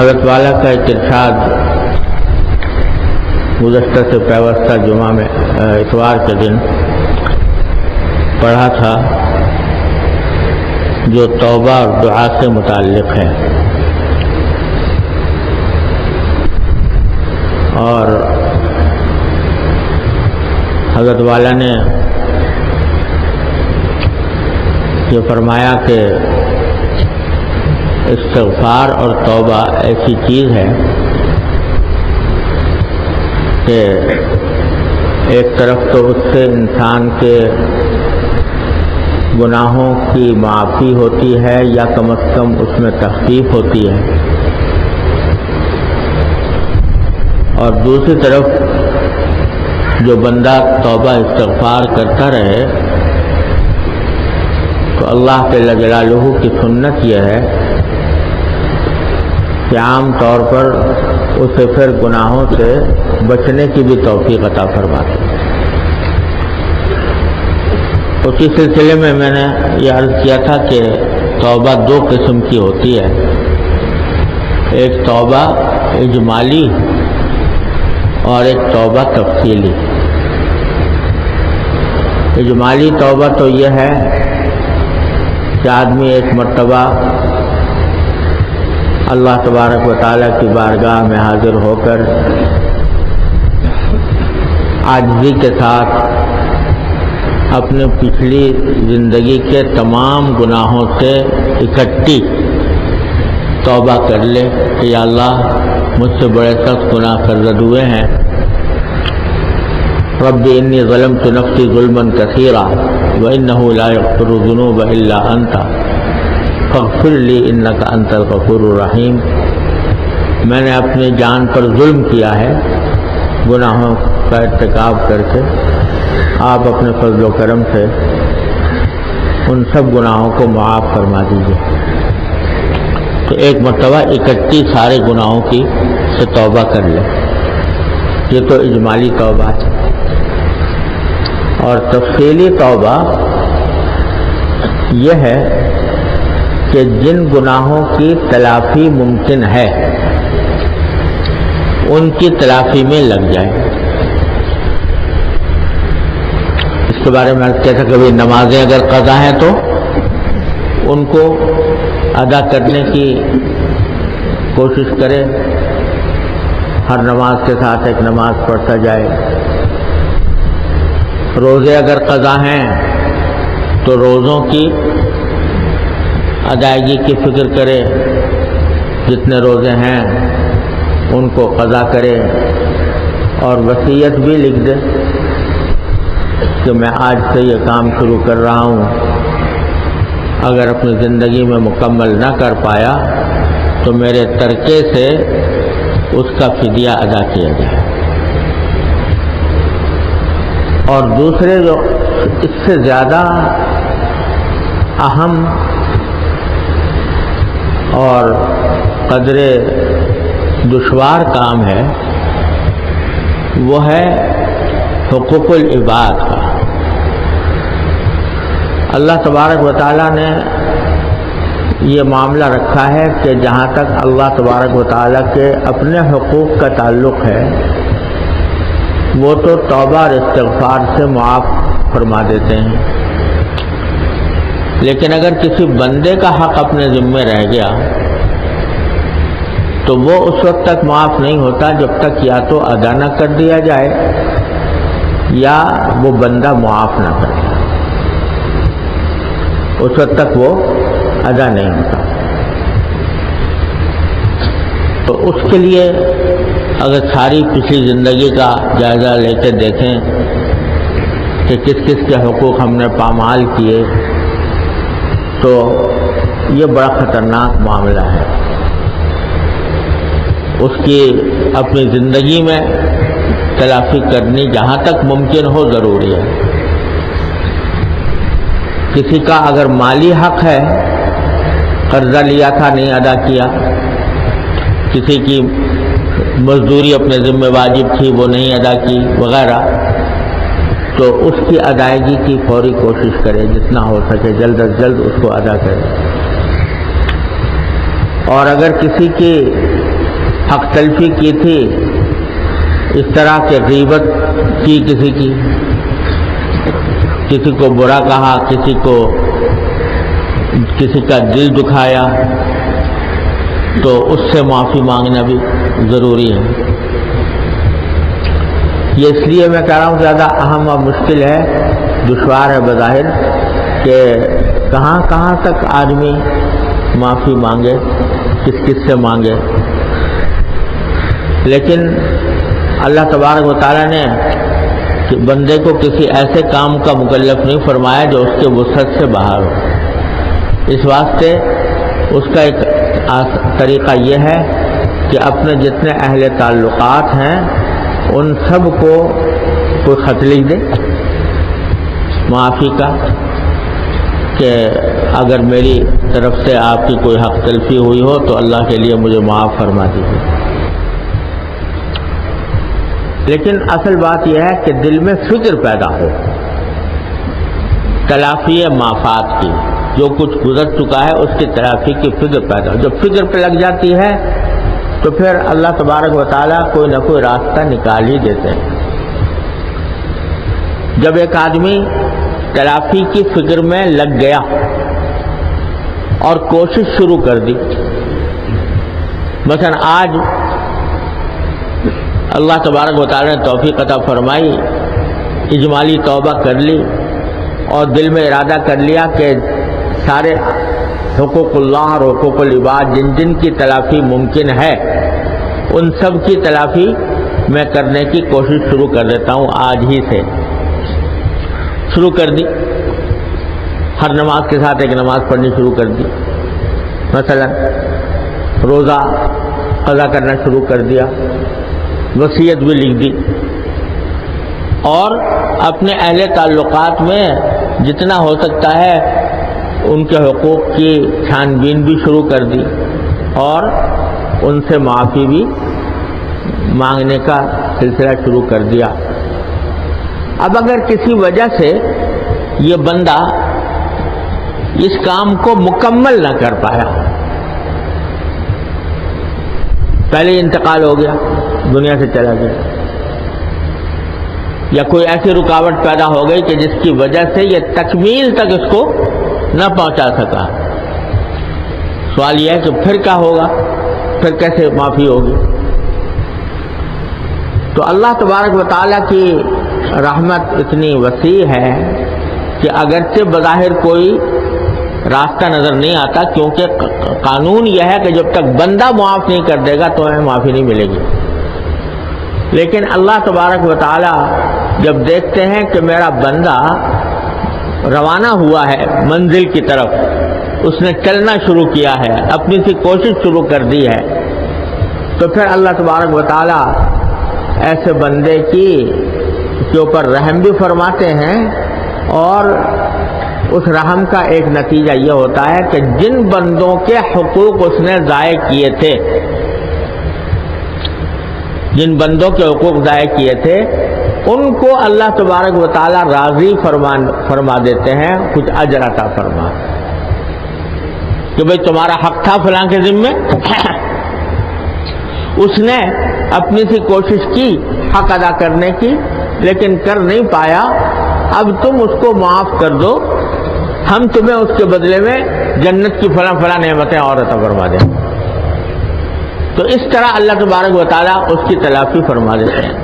حضرت والا کا ایک ارشاد گزشتہ سے پیوستہ جمعہ میں اتوار کے دن پڑھا تھا، جو توبہ اور دعا سے متعلق ہے، اور حضرت والا نے یہ فرمایا کہ استغفار اور توبہ ایسی چیز ہے کہ ایک طرف تو اس سے انسان کے گناہوں کی معافی ہوتی ہے یا کم از کم اس میں تخفیف ہوتی ہے، اور دوسری طرف جو بندہ توبہ استغفار کرتا رہے تو اللہ جل جلالہ کی سنت یہ ہے کہ عام طور پر اسے پھر گناہوں سے بچنے کی بھی توفیق عطا فرماتے ہیں۔ اسی سلسلے میں میں نے یہ عرض کیا تھا کہ توبہ دو قسم کی ہوتی ہے، ایک توبہ اجمالی اور ایک توبہ تفصیلی۔ اجمالی توبہ تو یہ ہے کہ آدمی ایک مرتبہ اللہ تبارک و تعالیٰ کی بارگاہ میں حاضر ہو کر عاجزی کے ساتھ اپنے پچھلی زندگی کے تمام گناہوں سے اکٹھی توبہ کر لے کہ یا اللہ مجھ سے بڑے سخت گناہ سرزد ہوئے ہیں، رب انی ظلمت نفسی ظلما کثیرا وانہ لا یغفر الذنوب الا انت فاغفر لی انک انت الغفور الرحیم۔ میں نے اپنی جان پر ظلم کیا ہے گناہوں کا ارتکاب کر کے، آپ اپنے فضل و کرم سے ان سب گناہوں کو معاف فرما دیجیے۔ تو ایک مرتبہ اکٹھی سارے گناہوں کی سے توبہ کر لے، یہ تو اجمالی توبہ ہے۔ اور تفصیلی توبہ یہ ہے کہ جن گناہوں کی تلافی ممکن ہے ان کی تلافی میں لگ جائے۔ اس کے بارے میں عرض کیا تھا، کبھی نمازیں اگر قضا ہیں تو ان کو ادا کرنے کی کوشش کرے، ہر نماز کے ساتھ ایک نماز پڑھتا جائے۔ روزے اگر قضا ہیں تو روزوں کی ادائیگی کی فکر کرے، جتنے روزے ہیں ان کو قضا کرے، اور وصیت بھی لکھ دے کہ میں آج سے یہ کام شروع کر رہا ہوں، اگر اپنی زندگی میں مکمل نہ کر پایا تو میرے ترکے سے اس کا فدیہ ادا کیا جائے۔ اور دوسرے جو اس سے زیادہ اہم اور قدر دشوار کام ہے وہ ہے حقوق العباد کا۔ اللہ تبارک و تعالیٰ نے یہ معاملہ رکھا ہے کہ جہاں تک اللہ تبارک و تعالیٰ کے اپنے حقوق کا تعلق ہے وہ تو توبہ اور استغفار سے معاف فرما دیتے ہیں، لیکن اگر کسی بندے کا حق اپنے ذمے رہ گیا تو وہ اس وقت تک معاف نہیں ہوتا جب تک یا تو ادا نہ کر دیا جائے یا وہ بندہ معاف نہ کرے، اس وقت تک وہ ادا نہیں ہوتا۔ تو اس کے لیے اگر ساری پچھلی زندگی کا جائزہ لے کے دیکھیں کہ کس کس کے حقوق ہم نے پامال کیے تو یہ بڑا خطرناک معاملہ ہے۔ اس کی اپنی زندگی میں تلافی کرنی جہاں تک ممکن ہو ضروری ہے۔ کسی کا اگر مالی حق ہے، قرضہ لیا تھا نہیں ادا کیا، کسی کی مزدوری اپنے ذمہ واجب تھی وہ نہیں ادا کی وغیرہ، تو اس کی ادائیگی کی فوری کوشش کرے، جتنا ہو سکے جلد از جلد اس کو ادا کرے۔ اور اگر کسی کی حق تلفی کی تھی، اس طرح کہ غیبت کی کسی کو برا کہا، کسی کا دل دکھایا، تو اس سے معافی مانگنا بھی ضروری ہے۔ یہ اس لیے میں کہہ رہا ہوں زیادہ اہم اور مشکل ہے، دشوار ہے بظاہر، کہ کہاں کہاں تک آدمی معافی مانگے، کس سے مانگے۔ لیکن اللہ تبارک و تعالیٰ نے بندے کو کسی ایسے کام کا مکلف نہیں فرمایا جو اس کے وسعت سے باہر ہو۔ اس واسطے اس کا ایک طریقہ یہ ہے کہ اپنے جتنے اہل تعلقات ہیں ان سب کو کوئی خط لکھ دے معافی کا، کہ اگر میری طرف سے آپ کی کوئی حق تلفی ہوئی ہو تو اللہ کے لیے مجھے معاف فرما دیجیے۔ لیکن اصل بات یہ ہے کہ دل میں فکر پیدا ہو تلافی معافات کی، جو کچھ گزر چکا ہے اس کی تلافی کی فکر پیدا ہو۔ جب فکر پہ لگ جاتی ہے تو پھر اللہ تبارک و تعالیٰ کوئی نہ کوئی راستہ نکال ہی دیتے ہیں۔ جب ایک آدمی تلافی کی فکر میں لگ گیا اور کوشش شروع کر دی، مثلا آج اللہ تبارک و تعالیٰ نے توفیق عطا فرمائی، اجمالی توبہ کر لی اور دل میں ارادہ کر لیا کہ سارے حقوق اللہ اور حقوق العباد جن کی تلافی ممکن ہے ان سب کی تلافی میں کرنے کی کوشش شروع کر دیتا ہوں، آج ہی سے شروع کر دی۔ ہر نماز کے ساتھ ایک نماز پڑھنی شروع کر دی، مثلا روزہ قضا کرنا شروع کر دیا، وصیت بھی لکھ دی، اور اپنے اہل تعلقات میں جتنا ہو سکتا ہے ان کے حقوق کی چھان بین بھی شروع کر دی اور ان سے معافی بھی مانگنے کا سلسلہ شروع کر دیا۔ اب اگر کسی وجہ سے یہ بندہ اس کام کو مکمل نہ کر پایا، پہلے انتقال ہو گیا، دنیا سے چلا گیا، یا کوئی ایسی رکاوٹ پیدا ہو گئی کہ جس کی وجہ سے یہ تکمیل تک اس کو نہ پہنچا سکا، سوال یہ ہے کہ پھر کیا ہوگا، پھر کیسے معافی ہوگی؟ تو اللہ تبارک و تعالیٰ کی رحمت اتنی وسیع ہے کہ اگرچہ بظاہر کوئی راستہ نظر نہیں آتا، کیونکہ قانون یہ ہے کہ جب تک بندہ معاف نہیں کر دے گا تو ہمیں معافی نہیں ملے گی، لیکن اللہ تبارک و تعالیٰ جب دیکھتے ہیں کہ میرا بندہ روانہ ہوا ہے منزل کی طرف، اس نے چلنا شروع کیا ہے، اپنی سی کوشش شروع کر دی ہے، تو پھر اللہ تبارک و تعالیٰ ایسے بندے کے اوپر رحم بھی فرماتے ہیں، اور اس رحم کا ایک نتیجہ یہ ہوتا ہے کہ جن بندوں کے حقوق اس نے ضائع کیے تھے، جن بندوں کے حقوق ضائع کیے تھے ان کو اللہ تبارک و تعالیٰ راضی فرما دیتے ہیں، کچھ اجر عطا فرما کہ بھئی تمہارا حق تھا فلاں کے ذمے، اس نے اپنی سی کوشش کی حق ادا کرنے کی لیکن کر نہیں پایا، اب تم اس کو معاف کر دو، ہم تمہیں اس کے بدلے میں جنت کی فلاں نعمتیں اور عطا فرما دیں۔ تو اس طرح اللہ تبارک و تعالیٰ اس کی تلافی فرما دیتے ہیں۔